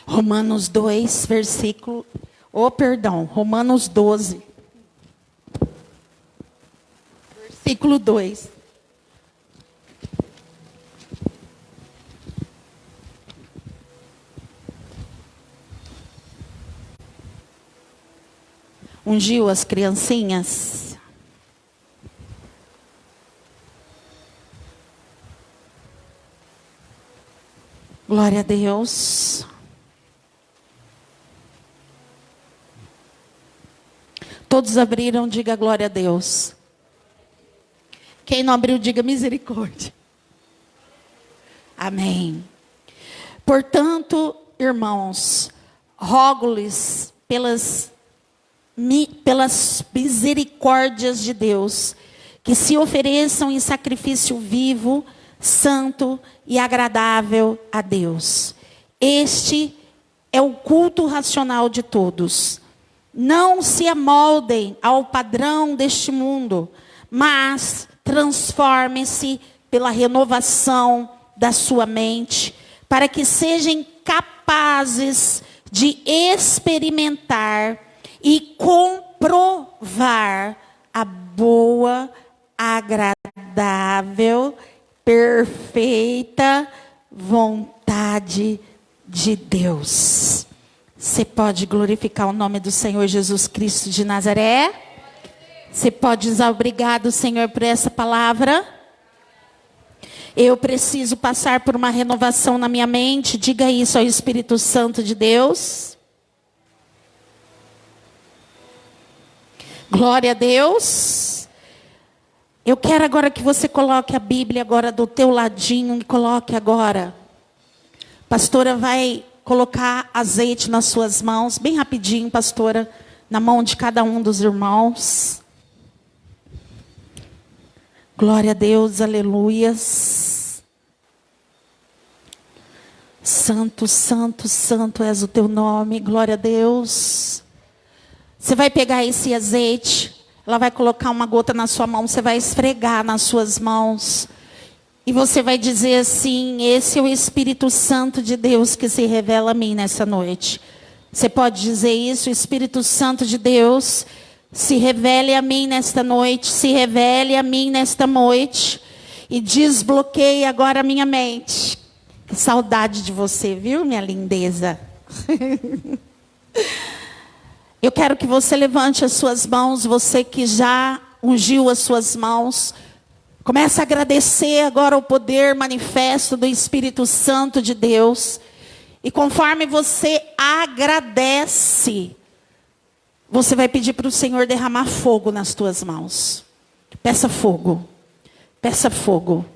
Romanos 2, versículo... Romanos 12. Versículo 2. Ungiu as criancinhas. Glória a Deus. Todos abriram, diga glória a Deus. Quem não abriu, diga misericórdia. Amém. Portanto, irmãos, rogo-lhes pelas misericórdias de Deus, que se ofereçam em sacrifício vivo, santo e agradável a Deus. Este é o culto racional de todos. Não se amoldem ao padrão deste mundo, mas transformem-se pela renovação da sua mente, para que sejam capazes de experimentar e comprovar a boa, agradável, perfeita vontade de Deus. Você pode glorificar o nome do Senhor Jesus Cristo de Nazaré? Você pode dizer obrigado, Senhor, por essa palavra? Eu preciso passar por uma renovação na minha mente. Diga isso ao Espírito Santo de Deus. Glória a Deus. Eu quero agora que você coloque a Bíblia agora do teu ladinho e coloque agora. Pastora vai colocar azeite nas suas mãos, bem rapidinho, pastora, na mão de cada um dos irmãos. Glória a Deus, aleluias. Santo, santo, santo és o teu nome, glória a Deus. Você vai pegar esse azeite, ela vai colocar uma gota na sua mão, você vai esfregar nas suas mãos. E você vai dizer assim: esse é o Espírito Santo de Deus que se revela a mim nessa noite. Você pode dizer isso: o Espírito Santo de Deus se revele a mim nesta noite, se revele a mim nesta noite. E desbloqueie agora a minha mente. Que saudade de você, viu, minha lindeza? Eu quero que você levante as suas mãos, você que já ungiu as suas mãos. Comece a agradecer agora o poder manifesto do Espírito Santo de Deus. E conforme você agradece, você vai pedir para o Senhor derramar fogo nas tuas mãos. Peça fogo. Peça fogo.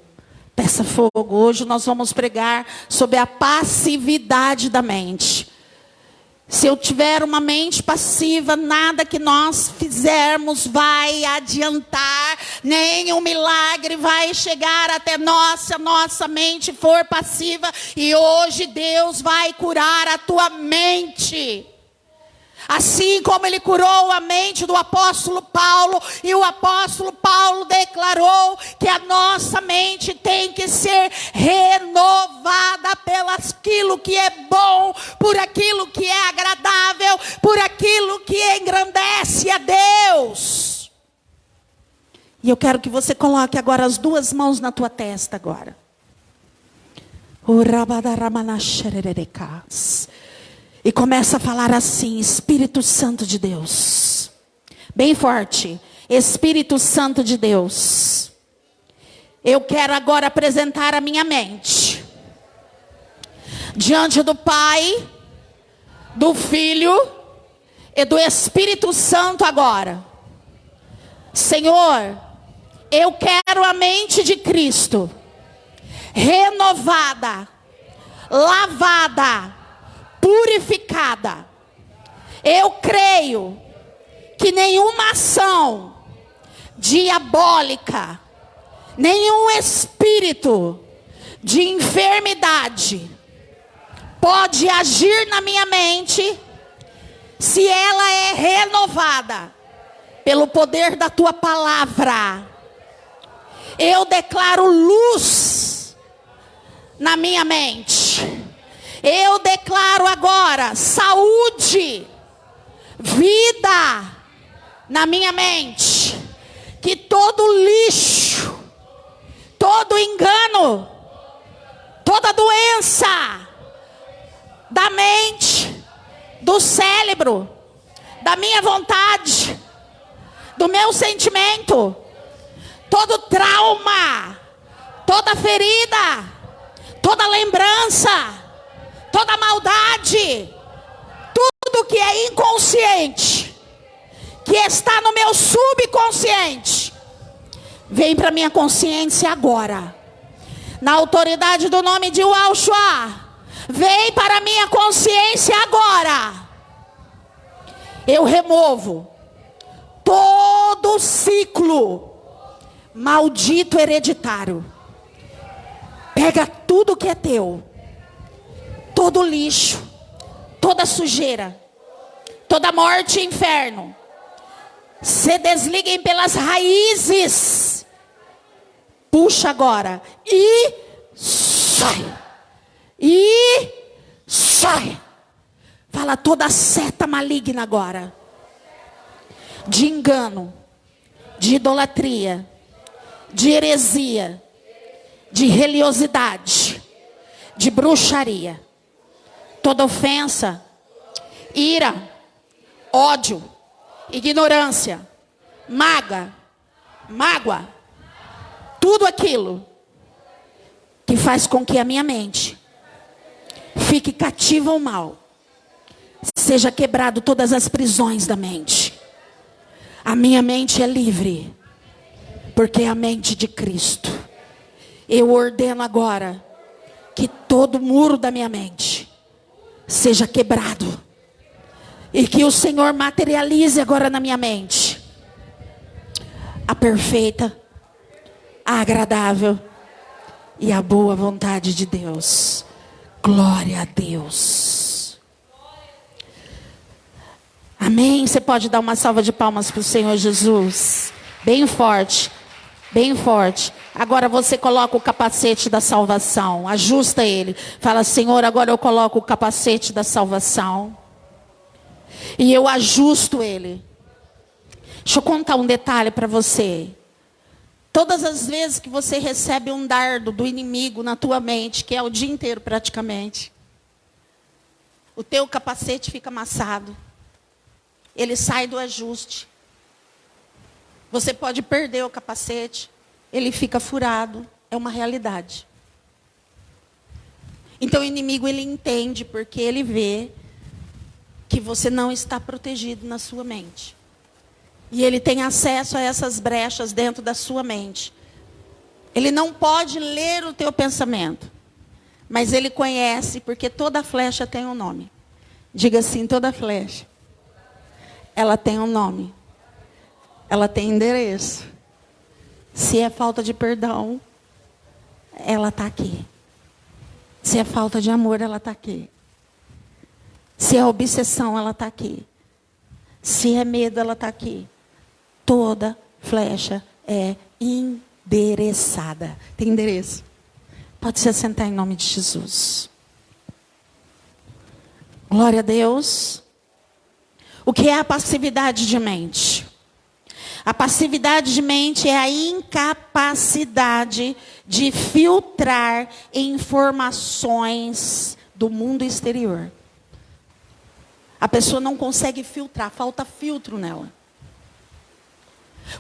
Peça fogo. Hoje nós vamos pregar sobre a passividade da mente. Se eu tiver uma mente passiva, nada que nós fizermos vai adiantar, nem um milagre vai chegar até nós, se a nossa mente for passiva. E hoje Deus vai curar a tua mente. Assim como Ele curou a mente do apóstolo Paulo, e o apóstolo Paulo declarou que a nossa mente tem que ser renovada pelo aquilo que é bom, por aquilo que é agradável, por aquilo que engrandece a Deus. E eu quero que você coloque agora as duas mãos na tua testa agora. E começa a falar assim: Espírito Santo de Deus. Bem forte. Espírito Santo de Deus. Eu quero agora apresentar a minha mente diante do Pai, do Filho e do Espírito Santo agora. Senhor, eu quero a mente de Cristo renovada, lavada, purificada. Eu creio que nenhuma ação diabólica, nenhum espírito de enfermidade pode agir na minha mente se ela é renovada pelo poder da tua palavra. Eu declaro luz na minha mente. Eu declaro a agora saúde, vida na minha mente. Que todo lixo, todo engano, toda doença da mente, do cérebro, da minha vontade, do meu sentimento, todo trauma, toda ferida, toda lembrança, toda maldade, tudo que é inconsciente, que está no meu subconsciente, vem para minha consciência agora. Na autoridade do nome de Yahshua, vem para a minha consciência agora. Eu removo todo ciclo maldito hereditário. Pega tudo que é teu, todo lixo, toda sujeira, toda morte e inferno. Se desliguem pelas raízes. Puxa agora e sai. E sai. Fala toda seta maligna agora. De engano, de idolatria, de heresia, de religiosidade, de bruxaria. Toda ofensa, ira, ódio, ignorância, mágoa, tudo aquilo que faz com que a minha mente fique cativa ao mal, seja quebrado todas as prisões da mente. A minha mente é livre, porque é a mente de Cristo. Eu ordeno agora que todo muro da minha mente seja quebrado. E que o Senhor materialize agora na minha mente a perfeita, a agradável e a boa vontade de Deus. Glória a Deus. Amém? Você pode dar uma salva de palmas para o Senhor Jesus? Bem forte, bem forte. Agora você coloca o capacete da salvação. Ajusta ele. Fala: Senhor, agora eu coloco o capacete da salvação. E eu ajusto ele. Deixa eu contar um detalhe para você. Todas as vezes que você recebe um dardo do inimigo na tua mente, que é o dia inteiro praticamente, o teu capacete fica amassado. Ele sai do ajuste. Você pode perder o capacete. Ele fica furado. É uma realidade. Então o inimigo, ele entende, porque ele vê que você não está protegido na sua mente. E ele tem acesso a essas brechas dentro da sua mente. Ele não pode ler o teu pensamento, mas ele conhece, porque toda flecha tem um nome. Diga assim: toda flecha, ela tem um nome. Ela tem endereço. Se é falta de perdão, ela está aqui. Se é falta de amor, ela está aqui. Se é obsessão, ela está aqui. Se é medo, ela está aqui. Toda flecha é endereçada. Tem endereço. Pode se assentar em nome de Jesus. Glória a Deus. O que é a passividade de mente? A passividade de mente é a incapacidade de filtrar informações do mundo exterior. A pessoa não consegue filtrar, falta filtro nela.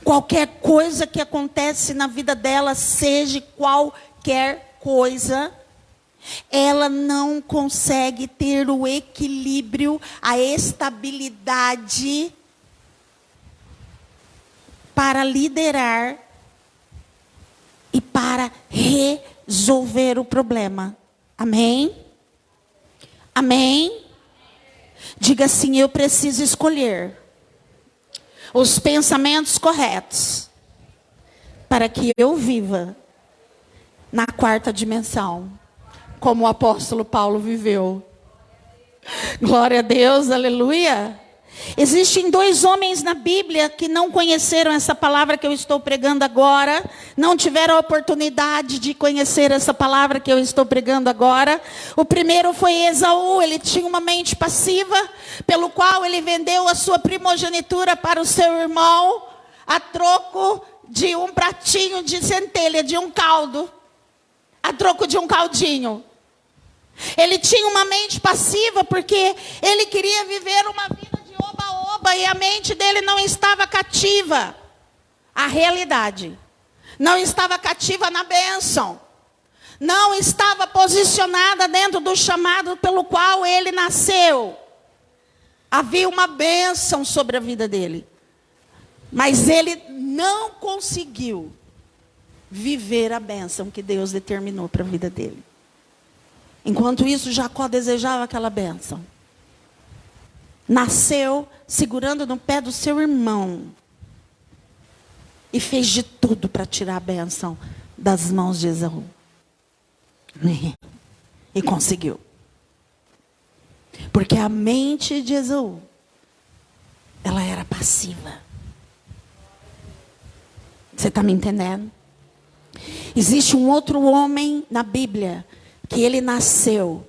Qualquer coisa que acontece na vida dela, seja qualquer coisa, ela não consegue ter o equilíbrio, a estabilidade para liderar e para resolver o problema. Amém? Amém? Diga assim: eu preciso escolher os pensamentos corretos para que eu viva na quarta dimensão, como o apóstolo Paulo viveu. Glória a Deus, aleluia. Existem 2 homens na Bíblia que não conheceram essa palavra que eu estou pregando agora, não tiveram a oportunidade de conhecer essa palavra que eu estou pregando agora. O primeiro foi Esaú. Ele tinha uma mente passiva, pelo qual ele vendeu a sua primogenitura para o seu irmão, a troco de um pratinho de centelha, de um caldo, a troco de um caldinho. Ele tinha uma mente passiva porque ele queria viver uma vida de oba-oba e a mente dele não estava cativa à realidade. Não estava cativa na bênção. Não estava posicionada dentro do chamado pelo qual ele nasceu. Havia uma bênção sobre a vida dele. Mas ele não conseguiu viver a bênção que Deus determinou para a vida dele. Enquanto isso, Jacó desejava aquela bênção. Nasceu segurando no pé do seu irmão. E fez de tudo para tirar a bênção das mãos de Esaú. E conseguiu. Porque a mente de Esaú, ela era passiva. Você está me entendendo? Existe um outro homem na Bíblia que ele nasceu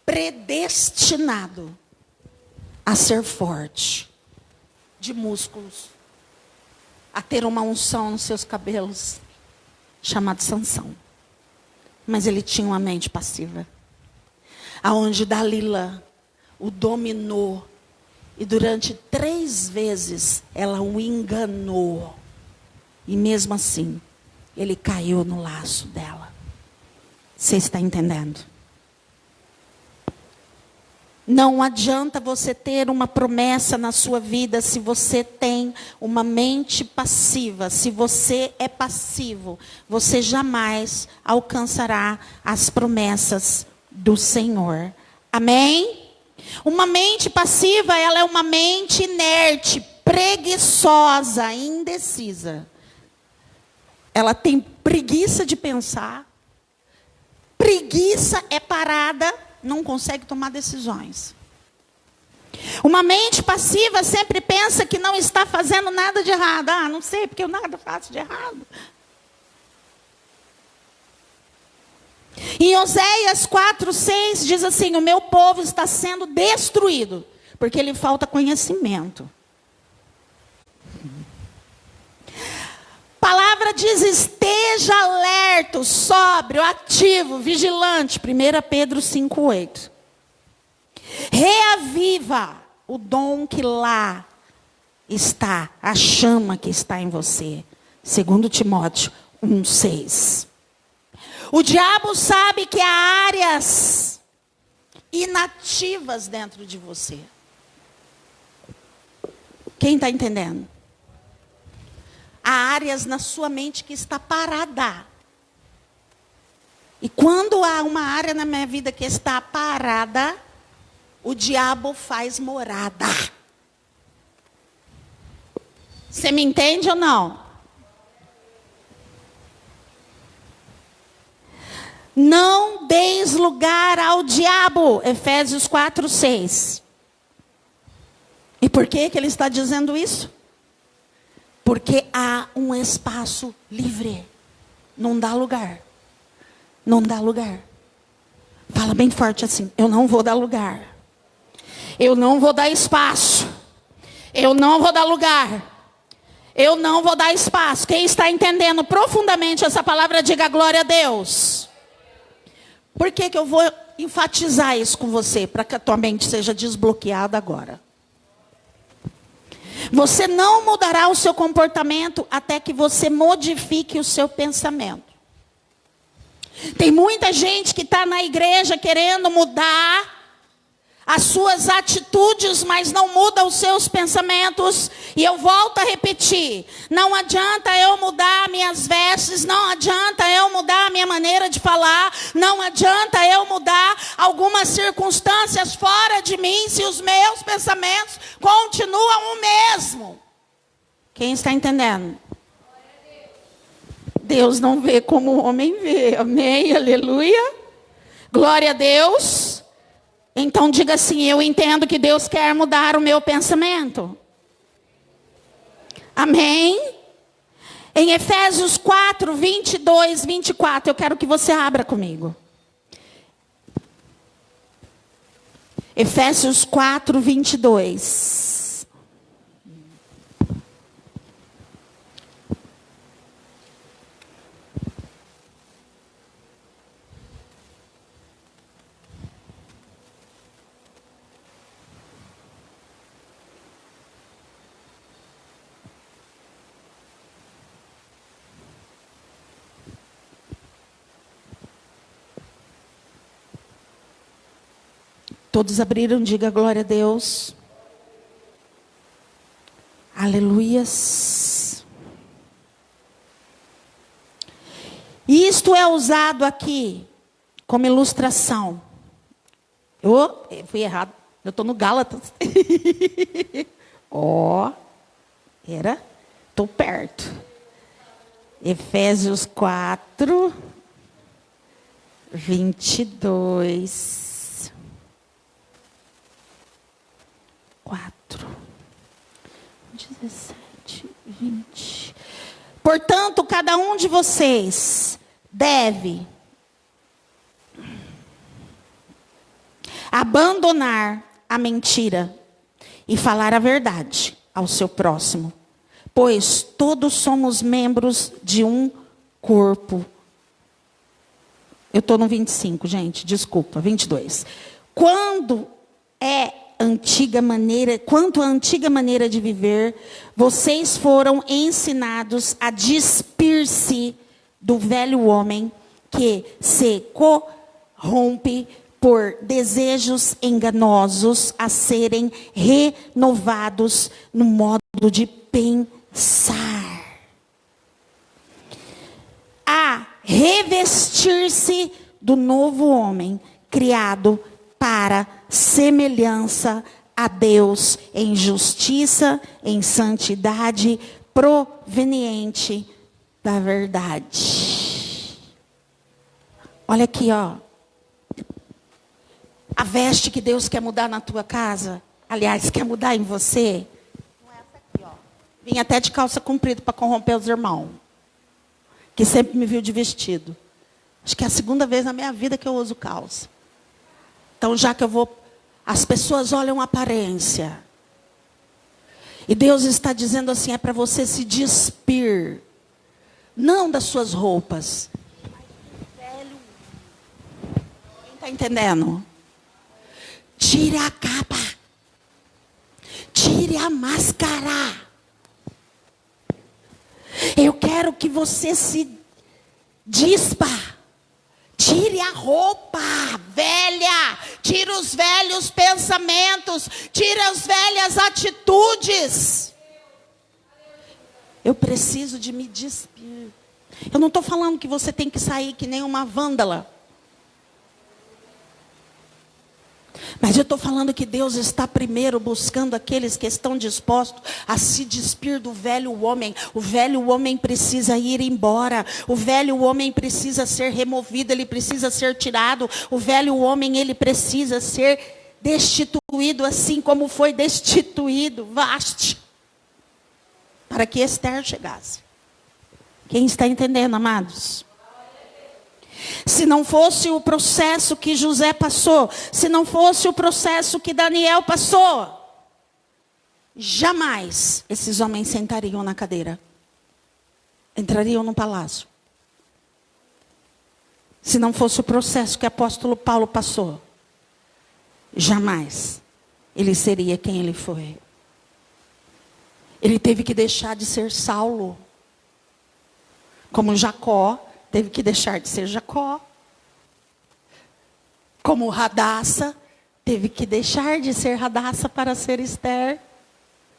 predestinado a ser forte, de músculos, a ter uma unção nos seus cabelos, chamado Sansão. Mas ele tinha uma mente passiva, aonde Dalila o dominou, e durante 3 vezes ela o enganou, e mesmo assim, ele caiu no laço dela. Você está entendendo? Não adianta você ter uma promessa na sua vida se você tem uma mente passiva. Se você é passivo, você jamais alcançará as promessas do Senhor. Amém? Uma mente passiva, ela é uma mente inerte, preguiçosa, indecisa. Ela tem preguiça de pensar. Preguiça é parada, não consegue tomar decisões. Uma mente passiva sempre pensa que não está fazendo nada de errado. Ah, não sei, porque eu nada faço de errado. Em Oséias 4:6 diz assim: o meu povo está sendo destruído, porque lhe falta conhecimento. A palavra diz: esteja alerta, sóbrio, ativo, vigilante. 1 Pedro 5:8. Reaviva o dom que lá está, a chama que está em você. 2 Timóteo 1:6. O diabo sabe que há áreas inativas dentro de você. Quem está entendendo? Há áreas na sua mente que está parada. E quando há uma área na minha vida que está parada, o diabo faz morada. Você me entende ou não? Não deis lugar ao diabo. Efésios 4:6. E por que ele está dizendo isso? Porque há um espaço livre. Não dá lugar. Não dá lugar. Fala bem forte assim: eu não vou dar lugar. Eu não vou dar espaço. Eu não vou dar lugar. Eu não vou dar espaço. Quem está entendendo profundamente essa palavra, diga glória a Deus. Por que eu vou enfatizar isso com você? Para que a tua mente seja desbloqueada agora. Você não mudará o seu comportamento até que você modifique o seu pensamento. Tem muita gente que está na igreja querendo mudar as suas atitudes, mas não muda os seus pensamentos. E eu volto a repetir: não adianta eu mudar minhas vestes, não adianta eu mudar a minha maneira de falar, não adianta eu mudar algumas circunstâncias fora de mim, se os meus pensamentos continuam o mesmo. Quem está entendendo? Deus não vê como o homem vê. Amém, aleluia. Glória a Deus. Então diga assim: eu entendo que Deus quer mudar o meu pensamento. Amém? Em Efésios 4, 22, 24, eu quero que você abra comigo. Efésios 4, 22. Todos abriram, diga glória a Deus. Aleluias. Isto é usado aqui como ilustração. Eu fui errado. Eu estou no Gálatas. Estou perto. Efésios 4, 22. 4, 17, 20. Portanto, cada um de vocês deve abandonar a mentira e falar a verdade ao seu próximo, pois todos somos membros de um corpo. Eu estou no 25, gente, desculpa, 22. Quanto à antiga maneira de viver, vocês foram ensinados a despir-se do velho homem que se corrompe por desejos enganosos, a serem renovados no modo de pensar, a revestir-se do novo homem, criado para semelhança a Deus em justiça, em santidade, proveniente da verdade. Olha aqui, ó. A veste que Deus quer mudar na tua casa, aliás, quer mudar em você, não é essa aqui, ó. Vim até de calça comprida para corromper os irmãos, que sempre me viu de vestido. Acho que é a segunda vez na minha vida que eu uso calça. Então, já que eu vou... As pessoas olham a aparência. E Deus está dizendo assim, é para você se despir. Não das suas roupas. Quem está entendendo? Tire a capa. Tire a máscara. Eu quero que você se dispa. Tire a roupa velha, tire os velhos pensamentos, tire as velhas atitudes. Eu preciso de me despir. Eu não estou falando que você tem que sair que nem uma vândala. Mas eu estou falando que Deus está primeiro buscando aqueles que estão dispostos a se despir do velho homem. O velho homem precisa ir embora. O velho homem precisa ser removido, ele precisa ser tirado. O velho homem, ele precisa ser destituído, assim como foi destituído Vaste, para que Esther chegasse. Quem está entendendo, amados? Se não fosse o processo que José passou, se não fosse o processo que Daniel passou, jamais esses homens sentariam na cadeira, entrariam no palácio. Se não fosse o processo que o apóstolo Paulo passou, jamais ele seria quem ele foi. Ele teve que deixar de ser Saulo, como Jacó teve que deixar de ser Jacó. Como Radassa, teve que deixar de ser Radassa para ser Esther.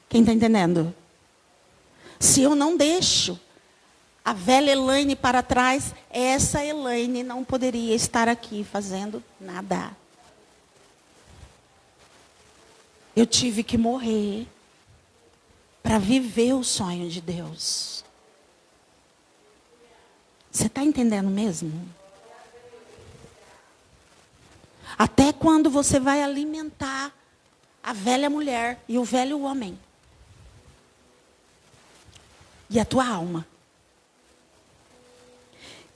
Quem está entendendo? Se eu não deixo a velha Elaine para trás, essa Elaine não poderia estar aqui fazendo nada. Eu tive que morrer para viver o sonho de Deus. Você está entendendo mesmo? Até quando você vai alimentar a velha mulher e o velho homem? E a tua alma?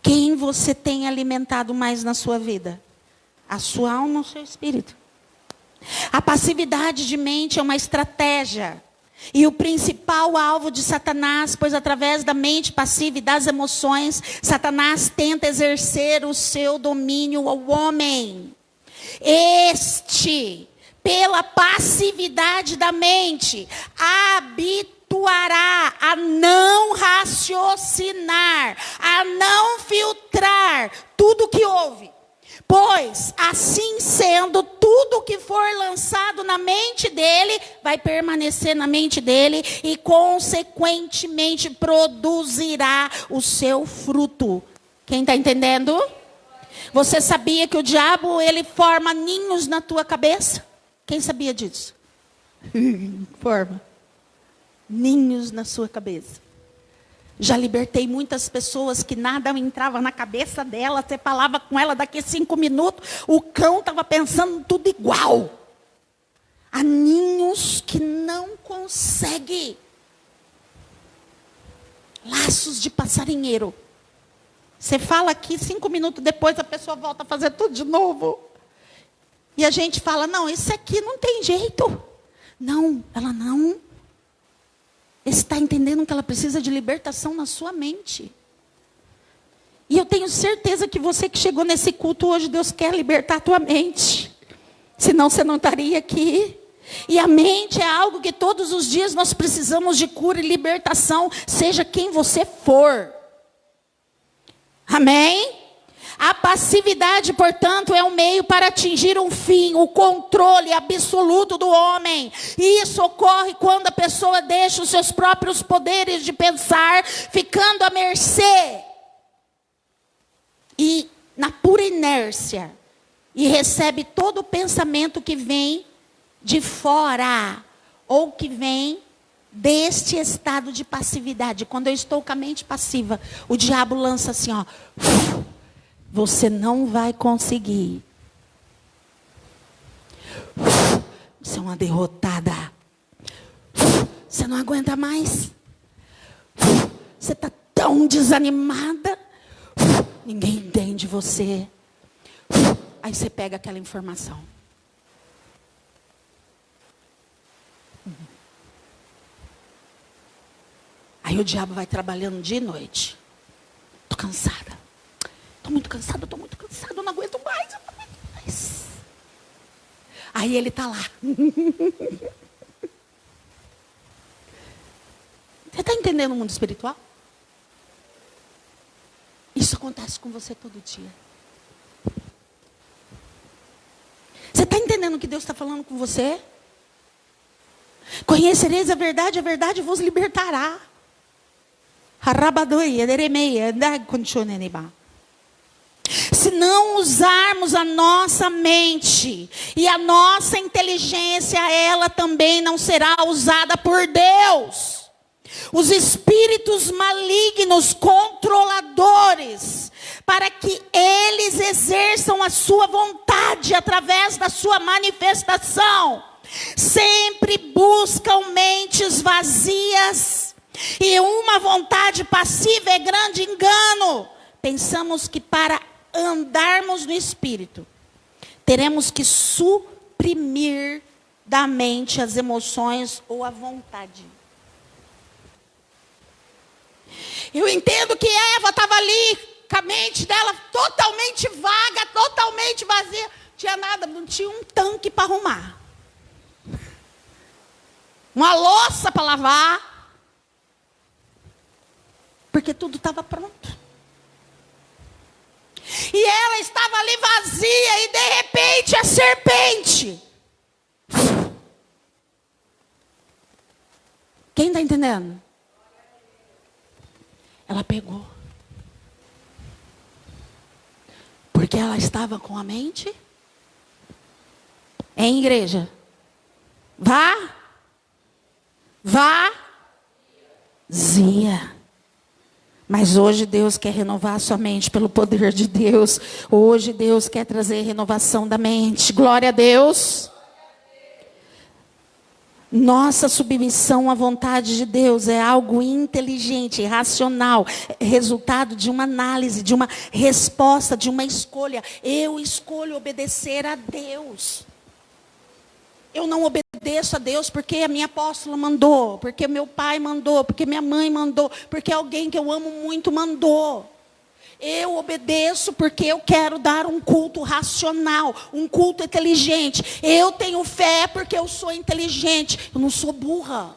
Quem você tem alimentado mais na sua vida? A sua alma ou o seu espírito? A passividade de mente é uma estratégia. E o principal alvo de Satanás, pois através da mente passiva e das emoções, Satanás tenta exercer o seu domínio ao homem. Este, pela passividade da mente, habituará a não raciocinar, a não filtrar tudo que ouve. Pois, assim sendo, tudo que for lançado na mente dele, vai permanecer na mente dele e, consequentemente, produzirá o seu fruto. Quem está entendendo? Você sabia que o diabo, ele forma ninhos na tua cabeça? Quem sabia disso? Forma ninhos na sua cabeça. Já libertei muitas pessoas que nada entrava na cabeça dela. Você falava com ela daqui a 5 minutos, o cão estava pensando tudo igual. Há ninhos que não conseguem. Laços de passarinheiro. Você fala aqui, 5 minutos depois a pessoa volta a fazer tudo de novo. E a gente fala, não, isso aqui não tem jeito. Não, ela não. Está entendendo que ela precisa de libertação na sua mente. E eu tenho certeza que você que chegou nesse culto hoje, Deus quer libertar a tua mente. Senão você não estaria aqui. E a mente é algo que todos os dias nós precisamos de cura e libertação, seja quem você for. Amém? A passividade, portanto, é um meio para atingir um fim, o controle absoluto do homem. E isso ocorre quando a pessoa deixa os seus próprios poderes de pensar, ficando à mercê. E na pura inércia. E recebe todo o pensamento que vem de fora, ou que vem deste estado de passividade. Quando eu estou com a mente passiva, o diabo lança assim, ó. Você não vai conseguir. Você é uma derrotada. Você não aguenta mais. Você está tão desanimada. Ninguém entende você. Aí você pega aquela informação. Aí o diabo vai trabalhando dia e noite. Estou cansada. Estou muito cansado, eu não aguento mais, eu não aguento mais. Aí ele está lá. Você está entendendo o mundo espiritual? Isso acontece com você todo dia. Você está entendendo o que Deus está falando com você? Conhecereis a verdade vos libertará. Se não usarmos a nossa mente e a nossa inteligência, ela também não será usada por Deus. Os espíritos malignos, controladores, para que eles exerçam a sua vontade através da sua manifestação, sempre buscam mentes vazias, e uma vontade passiva é grande engano. Pensamos que para andarmos no Espírito, teremos que suprimir da mente as emoções ou a vontade. Eu entendo que Eva estava ali, com a mente dela totalmente vaga, totalmente vazia. Não tinha nada, não tinha um tanque para arrumar. Uma louça para lavar. Porque tudo estava pronto. E ela estava ali vazia, e de repente a serpente. Quem está entendendo? Ela pegou. Porque ela estava com a mente em igreja. Vazia. Mas hoje Deus quer renovar a sua mente pelo poder de Deus. Hoje Deus quer trazer renovação da mente. Glória a Deus. Nossa submissão à vontade de Deus é algo inteligente, racional, é resultado de uma análise, de uma resposta, de uma escolha. Eu escolho obedecer a Deus. Eu não obedeço a Deus porque a minha apóstola mandou, porque meu pai mandou, porque minha mãe mandou, porque alguém que eu amo muito mandou. Eu obedeço porque eu quero dar um culto racional, um culto inteligente. Eu tenho fé porque eu sou inteligente, eu não sou burra.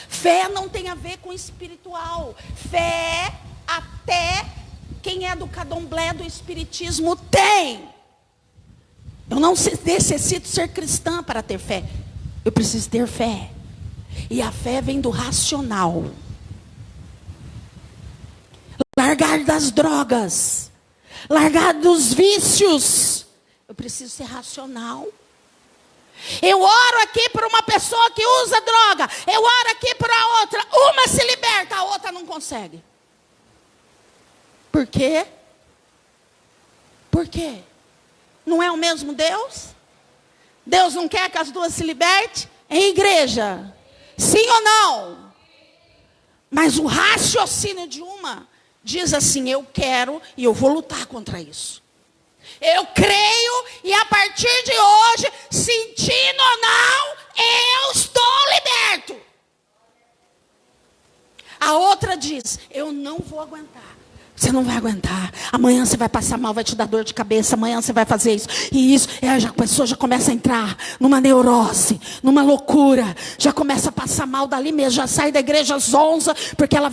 Fé não tem a ver com espiritual. Fé, até quem é do candomblé, do espiritismo, tem. Eu não necessito ser cristã para ter fé. Eu preciso ter fé. E a fé vem do racional. Largar das drogas. Largar dos vícios. Eu preciso ser racional. Eu oro aqui por uma pessoa que usa droga. Eu oro aqui por a outra. Uma se liberta, a outra não consegue. Por quê? Por quê? Não é o mesmo Deus? Deus não quer que as duas se libertem? Em igreja? Sim ou não? Mas o raciocínio de uma diz assim: eu quero e eu vou lutar contra isso. Eu creio e a partir de hoje, sentindo ou não, eu estou liberto. A outra diz: eu não vou aguentar. Você não vai aguentar. Amanhã você vai passar mal, vai te dar dor de cabeça. Amanhã você vai fazer isso. E isso, a pessoa já começa a entrar numa neurose, numa loucura. Já começa a passar mal dali mesmo. Já sai da igreja zonza, porque ela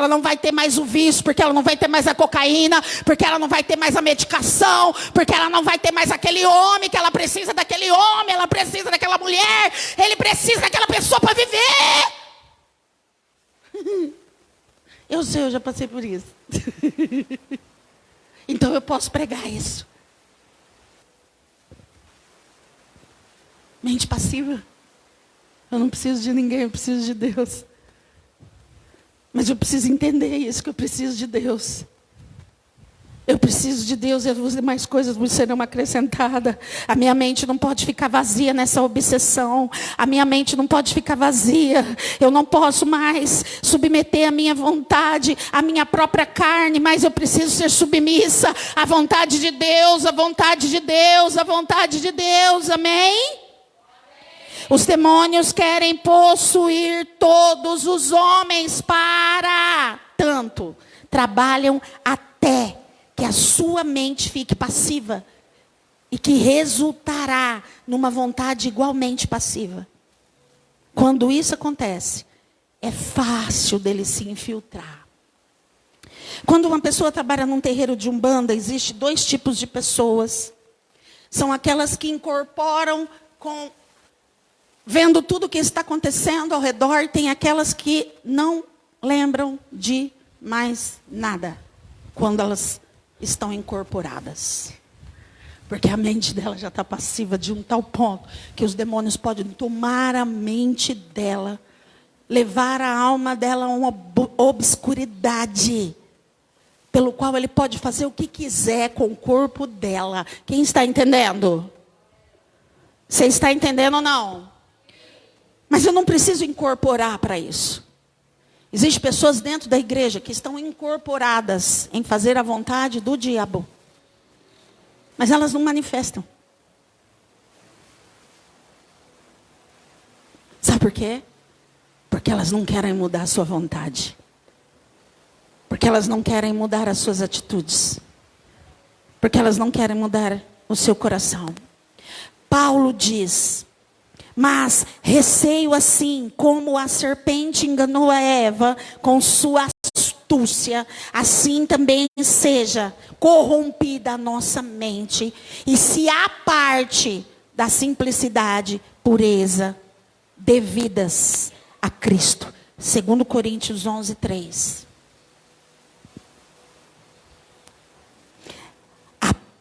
não vai ter mais o vício, porque ela não vai ter mais a cocaína, porque ela não vai ter mais a medicação, porque ela não vai ter mais aquele homem, que ela precisa daquele homem, ela precisa daquela mulher, ele precisa daquela pessoa para viver. Eu sei, eu já passei por isso. Então eu posso pregar isso. Mente passiva. Eu não preciso de ninguém, eu preciso de Deus. Mas eu preciso entender isso, que eu preciso de Deus. Eu preciso de Deus e as demais coisas me serão acrescentadas. A minha mente não pode ficar vazia nessa obsessão. A minha mente não pode ficar vazia. Eu não posso mais submeter a minha vontade, a minha própria carne, mas eu preciso ser submissa à vontade de Deus, à vontade de Deus, à vontade de Deus. Amém? Os demônios querem possuir todos os homens para tanto. Trabalham até que a sua mente fique passiva e que resultará numa vontade igualmente passiva. Quando isso acontece, é fácil dele se infiltrar. Quando uma pessoa trabalha num terreiro de umbanda, existe dois tipos de pessoas. São aquelas que incorporam vendo tudo o que está acontecendo ao redor, tem aquelas que não lembram de mais nada quando elas estão incorporadas. Porque a mente dela já está passiva de um tal ponto que os demônios podem tomar a mente dela, levar a alma dela a uma obscuridade, pelo qual ele pode fazer o que quiser com o corpo dela. Quem está entendendo? Você está entendendo ou não? Mas eu não preciso incorporar para isso. Existem pessoas dentro da igreja que estão incorporadas em fazer a vontade do diabo. Mas elas não manifestam. Sabe por quê? Porque elas não querem mudar a sua vontade. Porque elas não querem mudar as suas atitudes. Porque elas não querem mudar o seu coração. Paulo diz: mas receio assim, como a serpente enganou a Eva com sua astúcia, assim também seja corrompida a nossa mente, e se há parte da simplicidade, pureza, devidas a Cristo. 2 Coríntios 11:3.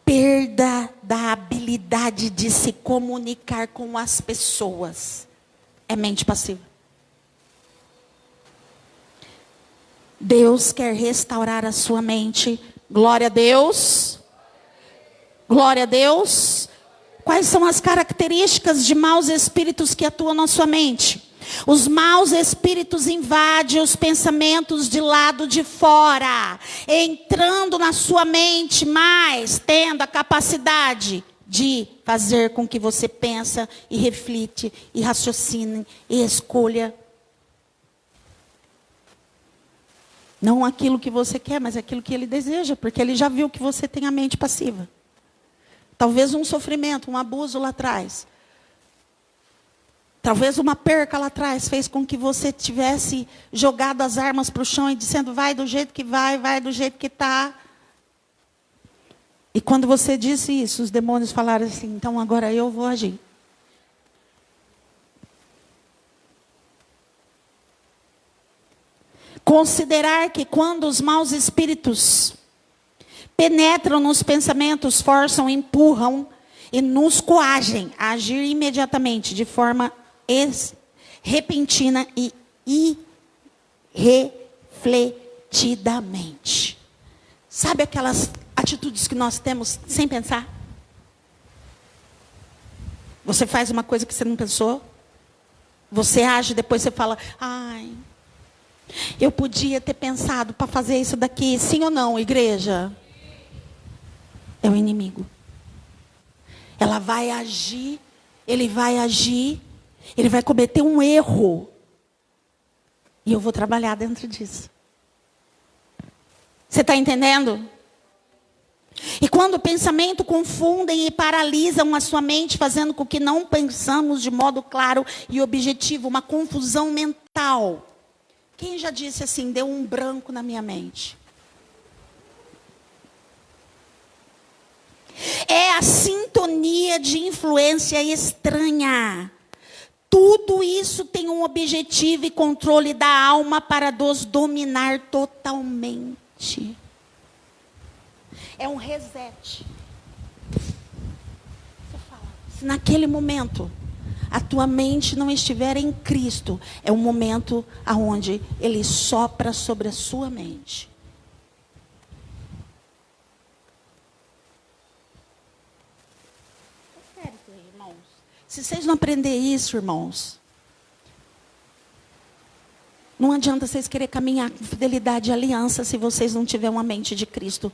Perda da habilidade de se comunicar com as pessoas é mente passiva. Deus quer restaurar a sua mente. Glória a Deus. Glória a Deus. Quais são as características de maus espíritos que atuam na sua mente? Os maus espíritos invadem os pensamentos de lado de fora, entrando na sua mente, mas tendo a capacidade de fazer com que você pensa e reflite e raciocine e escolha. Não aquilo que você quer, mas aquilo que ele deseja, porque ele já viu que você tem a mente passiva. Talvez um sofrimento, um abuso lá atrás. Talvez uma perca lá atrás fez com que você tivesse jogado as armas para o chão e dizendo, vai do jeito que vai do jeito que está. E quando você disse isso, os demônios falaram assim, então agora eu vou agir. Considerar que quando os maus espíritos penetram nos pensamentos, forçam, empurram e nos coagem a agir imediatamente, de forma repentina e irrefletidamente. Sabe aquelas atitudes que nós temos sem pensar? Você faz uma coisa que você não pensou, você age, depois você fala, ai, eu podia ter pensado para fazer isso daqui, sim ou não, igreja? É o inimigo. Ela vai agir, ele vai agir, ele vai cometer um erro. E eu vou trabalhar dentro disso. Você está entendendo? E quando o pensamento confundem e paralisam a sua mente, fazendo com que não pensamos de modo claro e objetivo, uma confusão mental. Quem já disse assim, deu um branco na minha mente? É a sintonia de influência estranha. Tudo isso tem um objetivo e controle da alma para nos dominar totalmente. É um reset. Você fala, se naquele momento a tua mente não estiver em Cristo, é um momento onde Ele sopra sobre a sua mente. Se vocês não aprenderem isso, irmãos, não adianta vocês querer caminhar com fidelidade e aliança se vocês não tiverem uma mente de Cristo.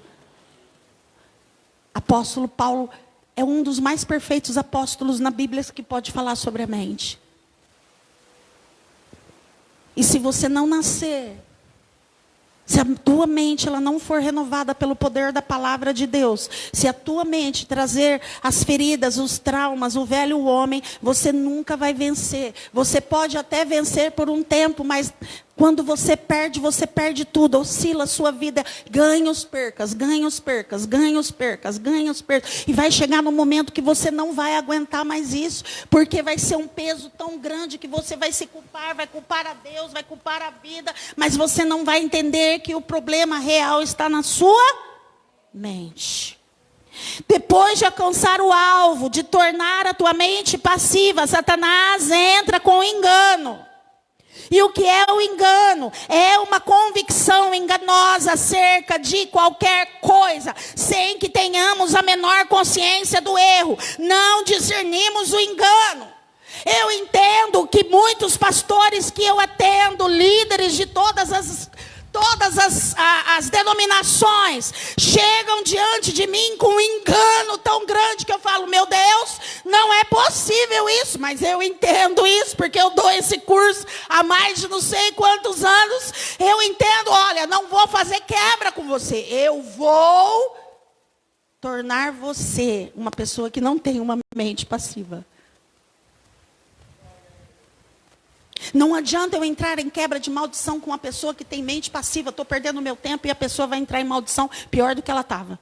Apóstolo Paulo é um dos mais perfeitos apóstolos na Bíblia que pode falar sobre a mente. E se você não nascer, se a tua mente ela não for renovada pelo poder da palavra de Deus, se a tua mente trazer as feridas, os traumas, o velho homem, você nunca vai vencer. Você pode até vencer por um tempo, mas quando você perde tudo, oscila a sua vida, ganhos, percas, ganhos, percas, ganhos, percas, ganhos, percas. E vai chegar no momento que você não vai aguentar mais isso, porque vai ser um peso tão grande que você vai se culpar, vai culpar a Deus, vai culpar a vida, mas você não vai entender que o problema real está na sua mente. Depois de alcançar o alvo, de tornar a tua mente passiva, Satanás entra com o engano. E o que é o engano? É uma convicção enganosa acerca de qualquer coisa, sem que tenhamos a menor consciência do erro. Não discernimos o engano. Eu entendo que muitos pastores que eu atendo, líderes de todas as denominações, chegam diante de mim com um engano tão grande que eu falo, meu Deus, não é possível isso, mas eu entendo isso, porque eu dou esse curso há mais de não sei quantos anos, eu entendo, olha, não vou fazer quebra com você, eu vou tornar você uma pessoa que não tem uma mente passiva. Não adianta eu entrar em quebra de maldição com uma pessoa que tem mente passiva. Estou perdendo meu tempo e a pessoa vai entrar em maldição pior do que ela estava.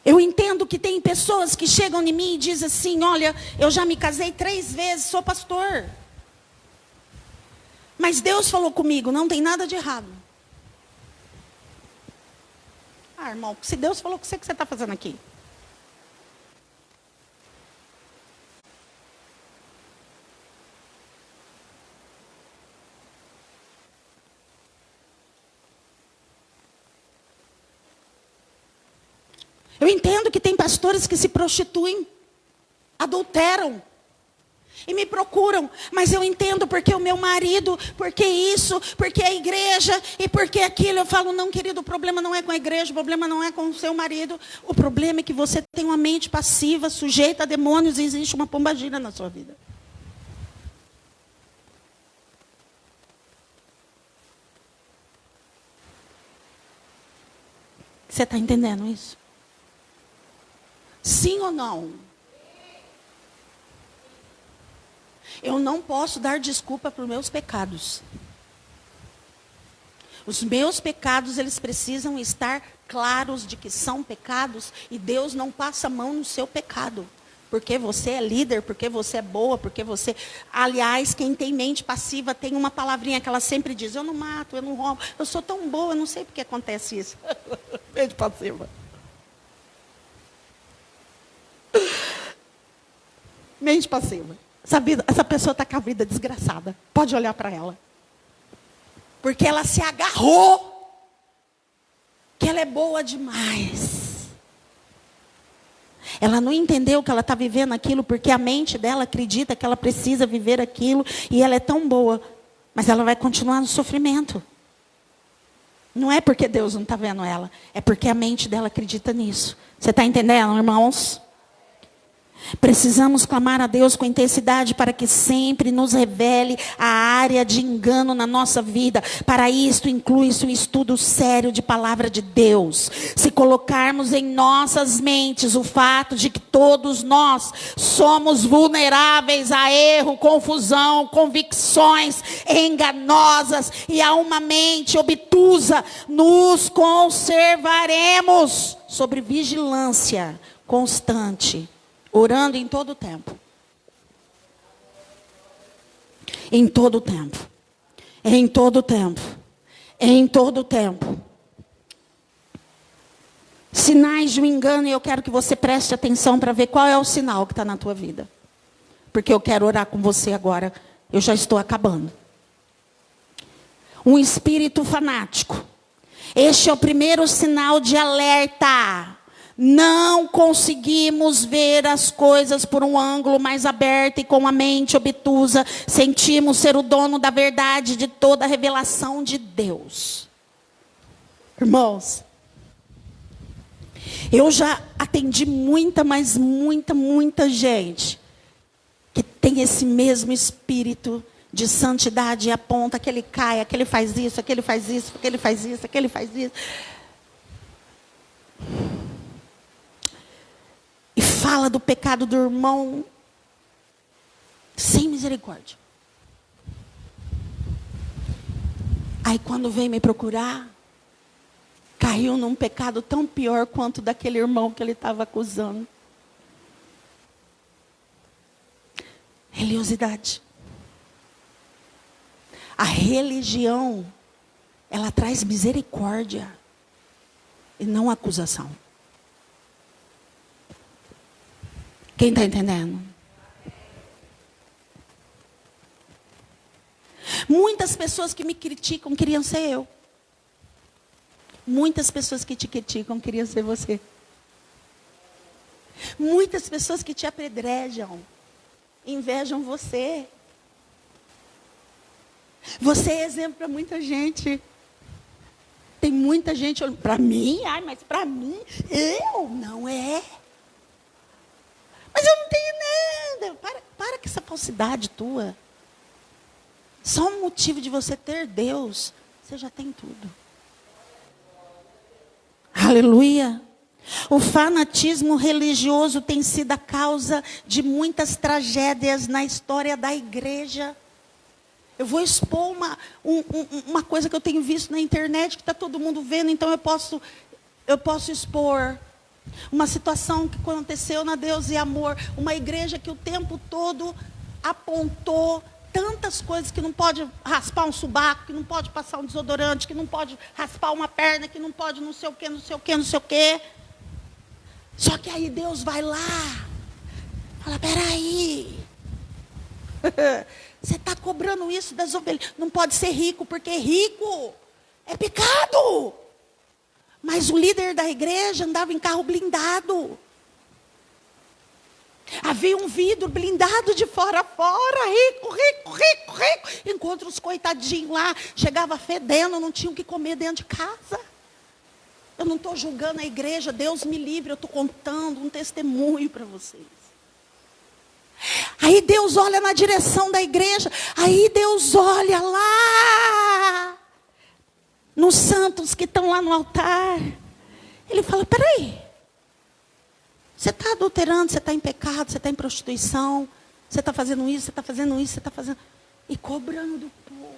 Eu entendo que tem pessoas que chegam em mim e dizem assim, olha, eu já me casei 3 vezes, sou pastor. Mas Deus falou comigo, não tem nada de errado. Ah, irmão, se Deus falou com você, o que você está fazendo aqui? Eu entendo que tem pastores que se prostituem, adulteram e me procuram, mas eu entendo porque o meu marido, porque isso, porque a igreja e porque aquilo. Eu falo, não, querido, o problema não é com a igreja, o problema não é com o seu marido. O problema é que você tem uma mente passiva, sujeita a demônios, e existe uma pombagira na sua vida. Você está entendendo isso? Sim ou não? Eu não posso dar desculpa para os meus pecados. Os meus pecados, eles precisam estar claros de que são pecados. E Deus não passa a mão no seu pecado. Porque você é líder, porque você é boa, porque você... Aliás, quem tem mente passiva tem uma palavrinha que ela sempre diz: eu não mato, eu não roubo, eu sou tão boa, eu não sei porque acontece isso. Mente passiva. Mente passiva. Essa pessoa está com a vida desgraçada. Pode olhar para ela. Porque ela se agarrou que ela é boa demais. Ela não entendeu que ela está vivendo aquilo porque a mente dela acredita que ela precisa viver aquilo e ela é tão boa. Mas ela vai continuar no sofrimento. Não é porque Deus não está vendo ela. É porque a mente dela acredita nisso. Você está entendendo, irmãos? Precisamos clamar a Deus com intensidade para que sempre nos revele a área de engano na nossa vida. Para isto inclui-se um estudo sério de palavra de Deus. Se colocarmos em nossas mentes o fato de que todos nós somos vulneráveis a erro, confusão, convicções enganosas e a uma mente obtusa, nos conservaremos sobre vigilância constante. Orando em todo o tempo. Em todo o tempo. Em todo o tempo. Em todo o tempo. Sinais de um engano, e eu quero que você preste atenção para ver qual é o sinal que está na tua vida. Porque eu quero orar com você agora. Eu já estou acabando. Um espírito fanático. Este é o primeiro sinal de alerta. Não conseguimos ver as coisas por um ângulo mais aberto e com a mente obtusa. Sentimos ser o dono da verdade de toda a revelação de Deus. Irmãos, eu já atendi muita gente que tem esse mesmo espírito de santidade e aponta que ele cai, que ele faz isso, que ele faz isso, que ele faz isso, que ele faz isso. E fala do pecado do irmão sem misericórdia. Aí quando vem me procurar, caiu num pecado tão pior quanto daquele irmão que ele estava acusando. Religiosidade. A religião, ela traz misericórdia e não acusação. Quem está entendendo? Muitas pessoas que me criticam queriam ser eu. Muitas pessoas que te criticam queriam ser você. Muitas pessoas que te apedrejam invejam você. Você é exemplo para muita gente. Tem muita gente olhando para mim, mas para mim, eu não é. Mas eu não tenho nada. Para com essa falsidade tua. Só um motivo de você ter Deus, você já tem tudo. Aleluia. O fanatismo religioso tem sido a causa de tragédias na história da igreja. Eu vou expor uma coisa que eu tenho visto na internet, que está todo mundo vendo, então eu posso expor. Uma situação que aconteceu na Deus e Amor. Uma igreja que o tempo todo apontou tantas coisas, que não pode raspar um subaco, que não pode passar um desodorante, que não pode raspar uma perna, que não pode não sei o quê, não sei o quê, não sei o quê. Só que aí Deus vai lá, fala, peraí, você está cobrando isso das ovelhas, não pode ser rico, porque rico é pecado. Mas o líder da igreja andava em carro blindado. Havia um vidro blindado de fora a fora, rico, rico, rico, rico. Enquanto os coitadinhos lá, chegava fedendo, não tinham o que comer dentro de casa. Eu não estou julgando a igreja, Deus me livre, eu estou contando um testemunho para vocês. Aí Deus olha na direção da igreja, aí Deus olha lá, nos santos que estão lá no altar. Ele fala, peraí. Você está adulterando, você está em pecado, você está em prostituição, você está fazendo isso, você está fazendo isso, você está fazendo... E cobrando do povo.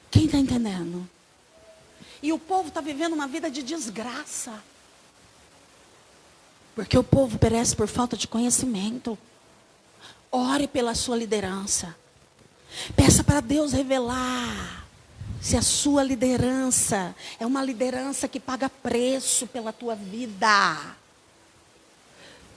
Quem está entendendo? E o povo está vivendo uma vida de desgraça. Porque o povo perece por falta de conhecimento. Ore pela sua liderança. Peça para Deus revelar se a sua liderança é uma liderança que paga preço pela tua vida.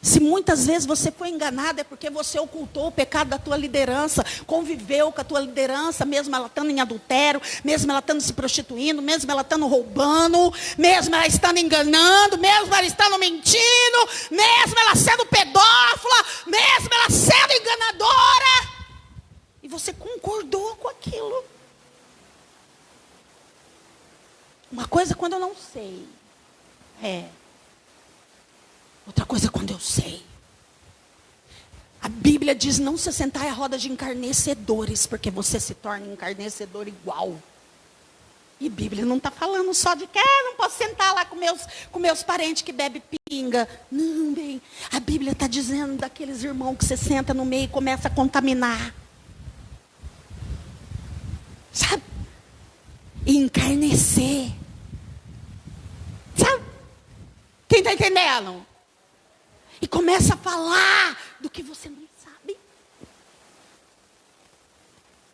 Se muitas vezes você foi enganado, é porque você ocultou o pecado da tua liderança, conviveu com a tua liderança, mesmo ela estando em adultério, mesmo ela estando se prostituindo, mesmo ela estando roubando, mesmo ela estando enganando, mesmo ela estando mentindo, mesmo ela sendo pedófila, mesmo ela sendo enganadora. E você concordou com aquilo. Uma coisa é quando eu não sei. Outra coisa é quando eu sei. A Bíblia diz não se sentar à roda de encarnecedores, porque você se torna encarnecedor igual. E a Bíblia não está falando só de que não posso sentar lá com meus parentes que bebem pinga. Não, bem. A Bíblia está dizendo daqueles irmãos que você senta no meio e começa a contaminar. Sabe? E encarnecer. Sabe? Quem está entendendo? E começa a falar do que você não sabe.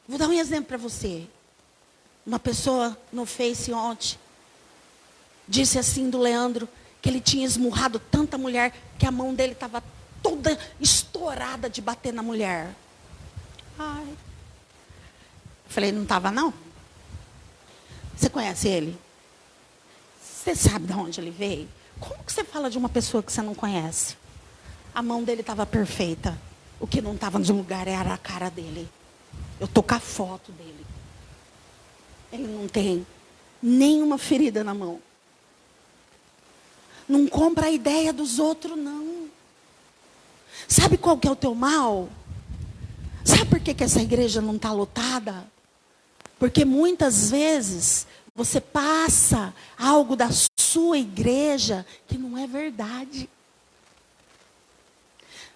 Vou dar um exemplo para você. Uma pessoa no Face ontem disse assim do Leandro, que ele tinha esmurrado tanta mulher, que a mão dele estava toda estourada de bater na mulher. Ai. Falei, não estava não? Você conhece ele? Você sabe de onde ele veio? Como que você fala de uma pessoa que você não conhece? A mão dele estava perfeita. O que não estava no lugar era a cara dele. Eu estou com a foto dele. Ele não tem nenhuma ferida na mão. Não compra a ideia dos outros, não. Sabe qual que é o teu mal? Sabe por que essa igreja não está lotada? Porque muitas vezes você passa algo da sua igreja que não é verdade.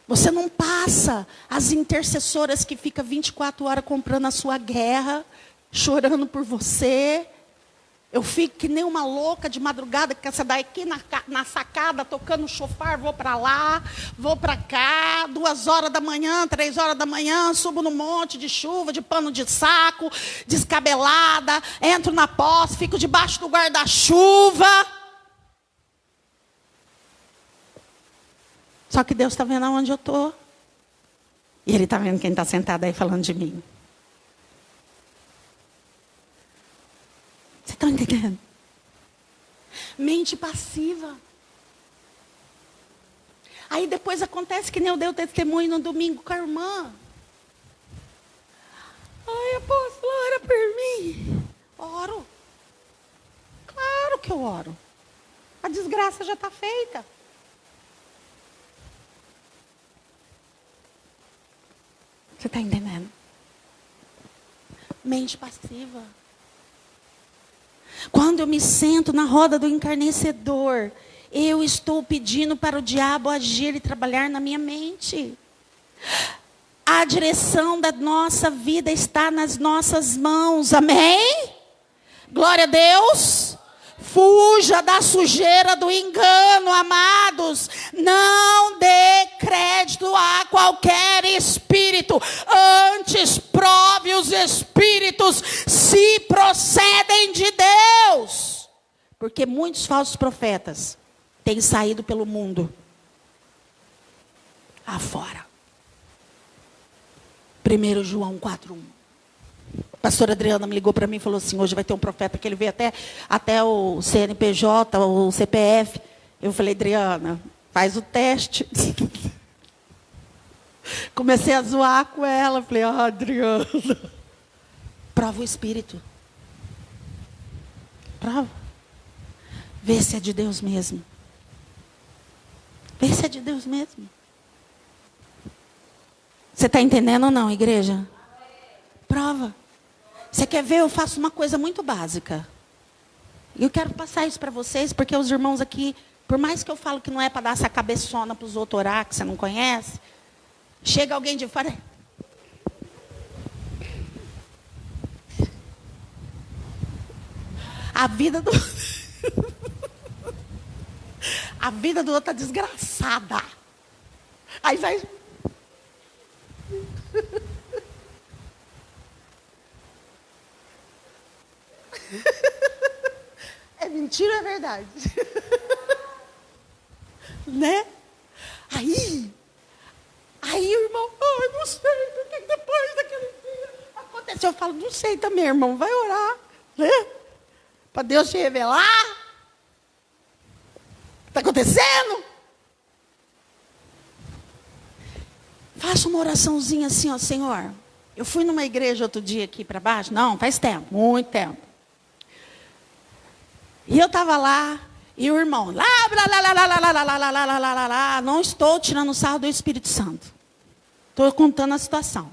Você não passa as intercessoras que ficam 24 horas comprando a sua guerra, chorando por você. Eu fico que nem uma louca de madrugada, que essa daqui na sacada, tocando chofar, vou para lá, vou para cá, 2 horas da manhã, 3 horas da manhã, subo no monte de chuva, de pano de saco, descabelada, entro na posse, fico debaixo do guarda-chuva. Só que Deus está vendo aonde eu estou. E Ele está vendo quem está sentado aí falando de mim. Você está entendendo? Mente passiva. Aí depois acontece que nem eu dei o testemunho no domingo com a irmã. Ai, apóstolo, ora por mim. Oro. Claro que eu oro. A desgraça já está feita. Você está entendendo? Mente passiva. Quando eu me sento na roda do encarnecedor, eu estou pedindo para o diabo agir e trabalhar na minha mente. A direção da nossa vida está nas nossas mãos. Amém? Glória a Deus. Fuja da sujeira do engano, amados. Não dê crédito a qualquer espírito. Antes, prove os espíritos se procedem de Deus. Porque muitos falsos profetas têm saído pelo mundo afora. 1 João 4:1. A pastora Adriana me ligou para mim e falou assim, hoje vai ter um profeta que ele veio até o CNPJ, o CPF. Eu falei, Adriana, faz o teste. Comecei a zoar com ela. Falei, Adriana, prova o Espírito. Prova. Vê se é de Deus mesmo. Vê se é de Deus mesmo. Você está entendendo ou não, igreja? Prova. Você quer ver? Eu faço uma coisa muito básica. E eu quero passar isso para vocês, porque os irmãos aqui, por mais que eu falo que não é para dar essa cabeçona para os outros orar, que você não conhece, chega alguém de fora. A vida do a vida do outro está desgraçada. Aí vai. É mentira ou é verdade? Né? Aí o irmão, eu não sei, porque depois daquele dia aconteceu. Eu falo, não sei também, irmão, vai orar, né? Para Deus te revelar. Está acontecendo? Faça uma oraçãozinha assim, ó, Senhor. Eu fui numa igreja outro dia aqui para baixo. Não, faz tempo, muito tempo. E eu estava lá, e o irmão, não estou tirando sarro do Espírito Santo. Estou contando a situação.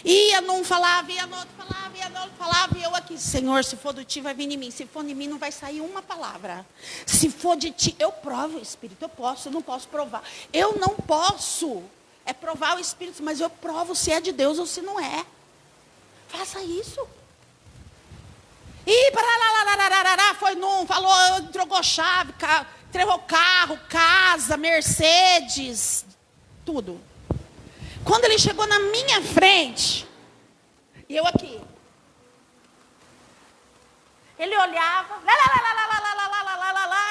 Ia num, falava, ia no outro, falava, ia no outro, falava, e eu aqui, Senhor, se for do ti, vai vir em mim. Se for de mim, não vai sair uma palavra. Se for de ti, eu provo o Espírito, eu não posso provar. Eu não posso provar o Espírito, mas eu provo se é de Deus ou se não é. Faça isso. E foi num, falou, trocou chave, entregou carro, casa, Mercedes, tudo. Quando ele chegou na minha frente, e eu aqui, ele olhava,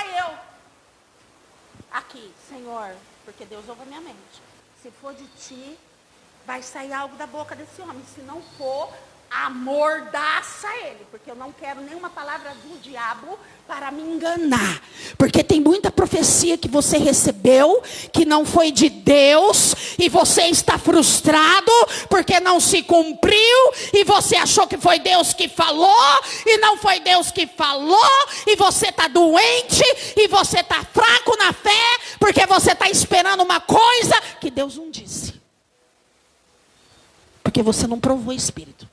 e eu, aqui, Senhor, porque Deus ouve a minha mente. Se for de ti, vai sair algo da boca desse homem. Se não for, amordaça ele, porque eu não quero nenhuma palavra do diabo para me enganar, porque tem muita profecia que você recebeu, que não foi de Deus, e você está frustrado, porque não se cumpriu, e você achou que foi Deus que falou, e não foi Deus que falou, e você está doente, e você está fraco na fé, porque você está esperando uma coisa que Deus não disse, porque você não provou o Espírito.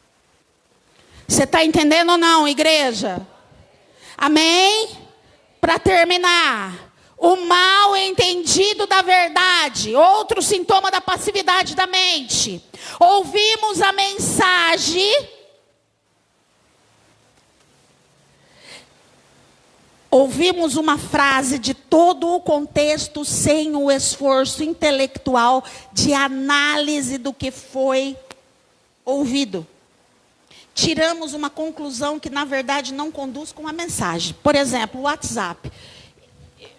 Você está entendendo ou não, igreja? Amém? Para terminar, o mal entendido da verdade, outro sintoma da passividade da mente. Ouvimos a mensagem, ouvimos uma frase de todo o contexto sem o esforço intelectual de análise do que foi ouvido. Tiramos uma conclusão que, na verdade, não conduz com a mensagem. Por exemplo, o WhatsApp.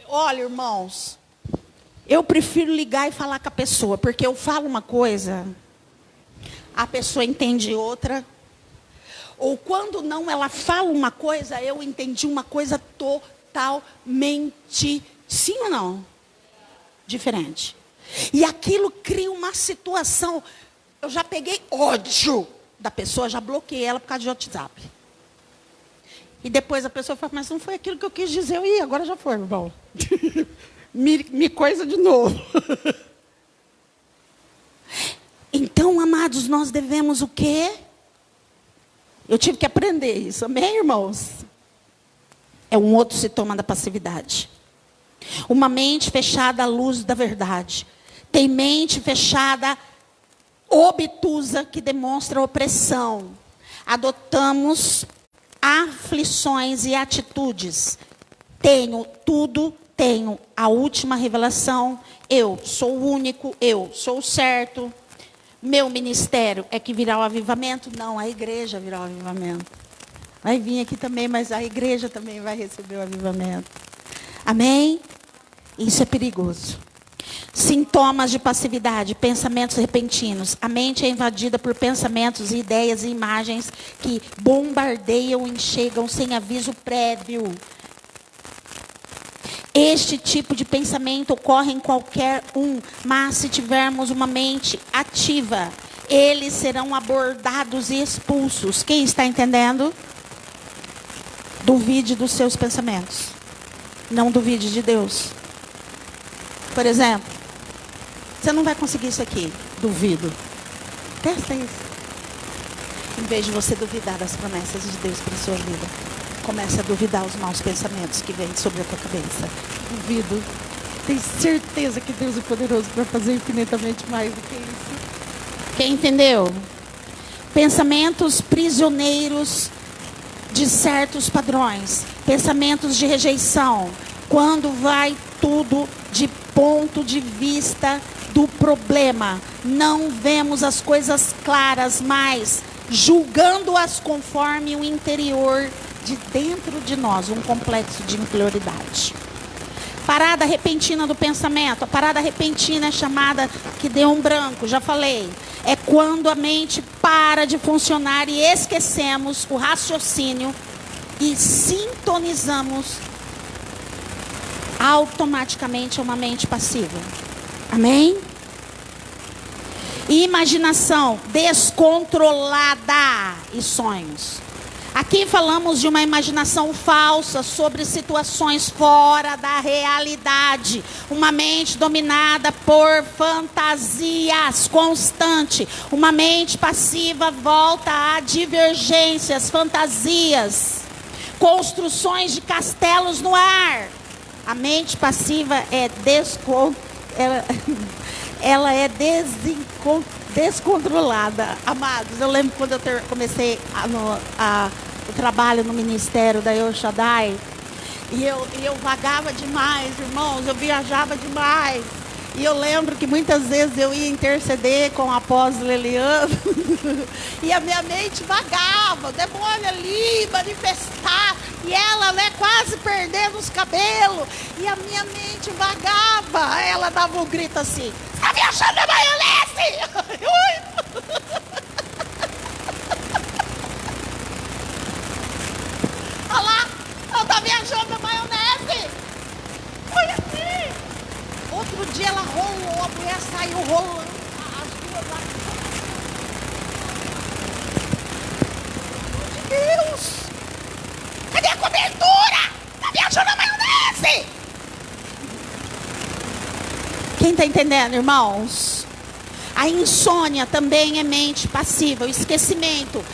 Olha, irmãos, eu prefiro ligar e falar com a pessoa, porque eu falo uma coisa, a pessoa entende outra. Ou quando não, ela fala uma coisa, eu entendi uma coisa totalmente, sim ou não? Diferente. E aquilo cria uma situação, eu já peguei ódio da pessoa, já bloqueei ela por causa de WhatsApp. E depois a pessoa fala, mas não foi aquilo que eu quis dizer. Ih, agora já foi, irmão. me coisa de novo. Então, amados, nós devemos o quê? Eu tive que aprender isso, amém, irmãos? É um outro sintoma da passividade. Uma mente fechada à luz da verdade. Tem mente fechada, obtusa, que demonstra opressão. Adotamos aflições e atitudes. Tenho tudo, tenho a última revelação. Eu sou o único, eu sou o certo. Meu ministério é que virá o avivamento. Não, a igreja virá o avivamento. Vai vir aqui também, mas a igreja também vai receber o avivamento. Amém? Isso é perigoso. Sintomas de passividade, pensamentos repentinos. A mente é invadida por pensamentos, ideias e imagens que bombardeiam e chegam sem aviso prévio. Este tipo de pensamento ocorre em qualquer um, mas se tivermos uma mente ativa, eles serão abordados e expulsos. Quem está entendendo? Duvide dos seus pensamentos. Não duvide de Deus. Por exemplo, você não vai conseguir isso aqui. Duvido. Testa isso. Em vez de você duvidar das promessas de Deus para a sua vida, comece a duvidar os maus pensamentos que vêm sobre a tua cabeça. Duvido. Tenho certeza que Deus é poderoso para fazer infinitamente mais do que isso. Quem entendeu? Pensamentos prisioneiros de certos padrões. Pensamentos de rejeição. Quando vai tudo de ponto de vista do problema. Não vemos as coisas claras, mas julgando-as conforme o interior de dentro de nós, um complexo de inferioridade. Parada repentina do pensamento. A parada repentina é chamada que deu um branco, já falei. É quando a mente para de funcionar e esquecemos o raciocínio e sintonizamos automaticamente uma mente passiva. Amém? Imaginação descontrolada e sonhos. Aqui falamos de uma imaginação falsa sobre situações fora da realidade. Uma mente dominada por fantasias constante. Uma mente passiva volta a divergências, fantasias, construções de castelos no ar. A mente passiva é descontrolada. Amados, eu lembro quando eu comecei o trabalho no ministério da El Shaddai, e eu vagava demais, irmãos, eu viajava demais. E eu lembro que muitas vezes eu ia interceder com o apóstolo Eliano e a minha mente vagava, o demônio ali manifestar, e ela, né, quase perdendo os cabelos, e a minha mente vagava. Ela dava um grito assim: "Você está viajando na maionese?" Olha lá, ela está viajando na maionese. Foi assim. Outro dia ela rolou, a mulher saiu rolando, as duas lá. Meu Deus! Cadê a cobertura? Tá viajando na maionese! Quem está entendendo, irmãos? A insônia também é mente passiva. O esquecimento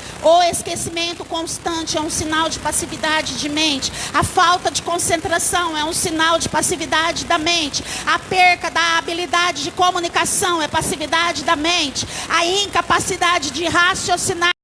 constante é um sinal de passividade de mente. A falta de concentração é um sinal de passividade da mente. A perca da habilidade de comunicação é passividade da mente. A incapacidade de raciocinar